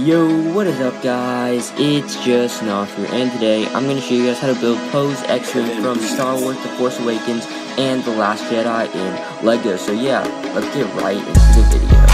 Yo, what is up guys? It's just Noff here, and today I'm going to show you guys how to build Poe's X-Wing from Star Wars The Force Awakens and The Last Jedi in LEGO. So yeah, let's get right into the video.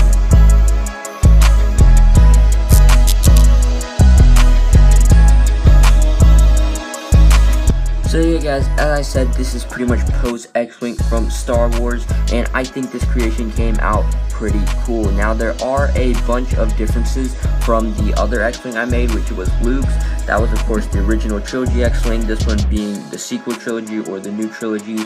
So yeah guys, as I said, this is pretty much Poe's X-Wing from Star Wars, and I think this creation came out pretty cool. Now there are a bunch of differences from the other X-Wing I made, which was Luke's. That was of course the original trilogy X-Wing, this one being the sequel trilogy or the new trilogy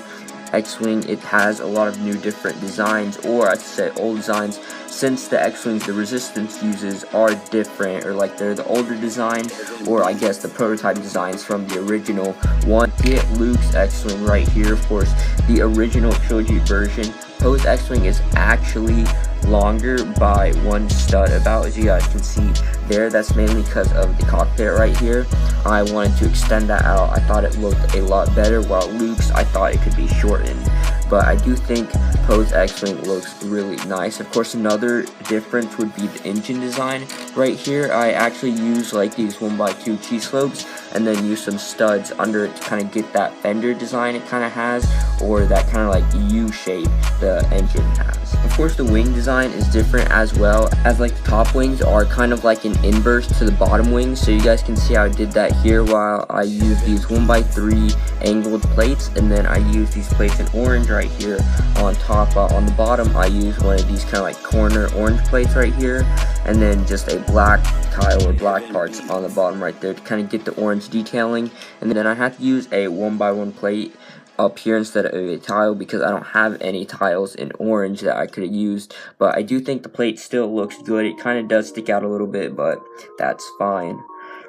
X-Wing. It has a lot of new different designs, or I should say old designs, since the X-Wings the Resistance uses are different, or like they're the older design, or I guess the prototype designs from the original one. Get Luke's X-Wing right here, of course, the original trilogy version. Poe's X-Wing is actually longer by one stud about, as you guys can see there. That's mainly because of the cockpit right here. I wanted to extend that out. I thought it looked a lot better, while Luke's I thought it could be shortened. But I do think Poe's X-Wing looks really nice. Of course, another difference would be the engine design right here. I actually use like these 1x2 cheese slopes and then use some studs under it to kind of get that fender design it kind of has, or that kind of like U shape the engine has. Of course, the wing design is different as well, as like the top wings are kind of like an inverse to the bottom wings. So you guys can see how I did that here, while I use these 1x3 angled plates, and then I use these plates in orange right here on top. On the bottom I use one of these kind of like corner orange plates right here, and then just a black tile or black parts on the bottom right there to kind of get the orange detailing. And then I had to use a 1x1 plate up here instead of a tile because I don't have any tiles in orange that I could have used. But I do think the plate still looks good. It kind of does stick out a little bit, but that's fine.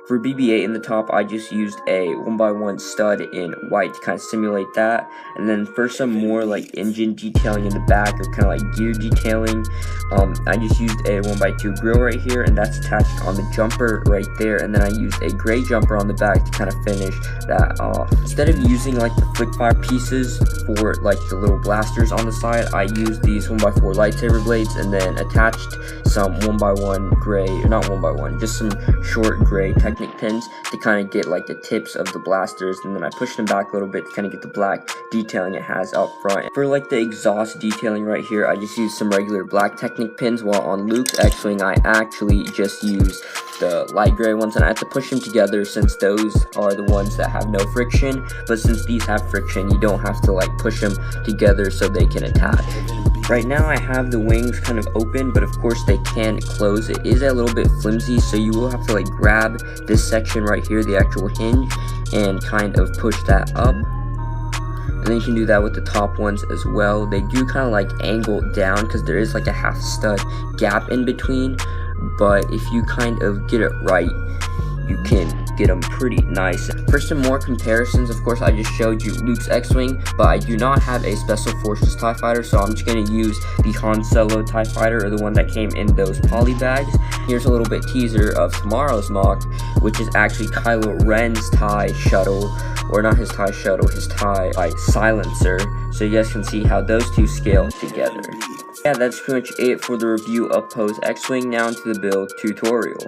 For BB-8 in the top, I just used a 1x1 stud in white to kind of simulate that. And then for some more like engine detailing in the back, or kind of like gear detailing, I just used a 1x2 grill right here, and that's attached on the jumper right there. And then I used a gray jumper on the back to kind of finish that off. Instead of using like the flick fire pieces for like the little blasters on the side, I used these 1x4 lightsaber blades, and then attached some 1x1 gray, or not 1x1, just some short gray Technic pins to kind of get like the tips of the blasters, and then I pushed them back a little bit to kind of get the black detailing it has up front. For like the exhaust detailing right here, I just used some regular black Technic pins, while on Luke's X-Wing I actually just used the light gray ones, and I have to push them together since those are the ones that have no friction. But since these have friction, you don't have to like push them together so they can attach. Right now I have the wings kind of open, but of course they can close. It is a little bit flimsy, so you will have to like grab this section right here, the actual hinge, and kind of push that up. And then you can do that with the top ones as well. They do kind of like angle down because there is like a half stud gap in between, but if you kind of get it right, you can get them pretty nice. For some more comparisons, of course, I just showed you Luke's X-Wing, but I do not have a Special Forces TIE Fighter, so I'm just going to use the Han Solo TIE Fighter, or the one that came in those poly bags. Here's a little bit teaser of tomorrow's MOC, which is actually Kylo Ren's TIE shuttle, or not his TIE shuttle, his TIE silencer, so you guys can see how those two scale together. Yeah, that's pretty much it for the review of Poe's X-Wing. Now into the build tutorial.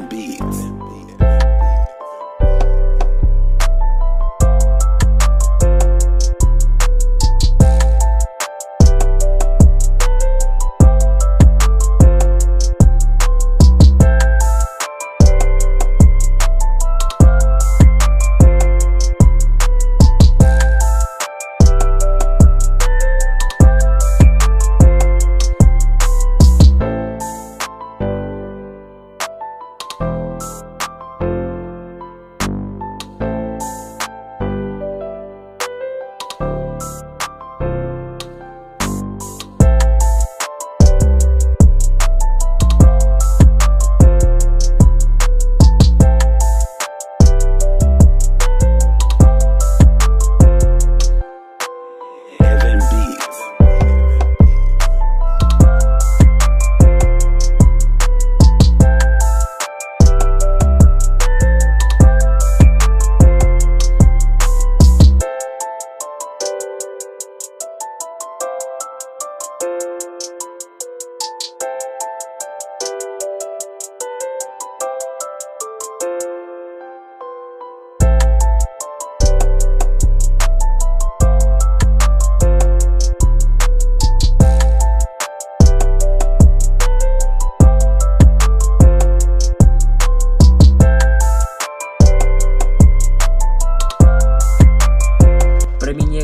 Beatz.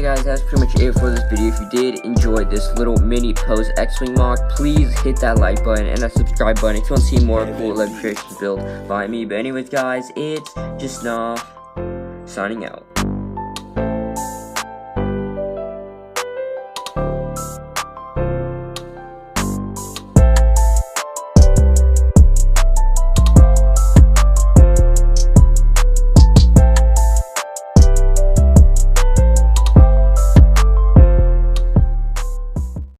Guys, that's pretty much it for this video. If you did enjoy this little mini Pose X-Wing mock, please hit that like button and that subscribe button if you want to see more cool illustrations built by me. But anyways guys, it's just signing out.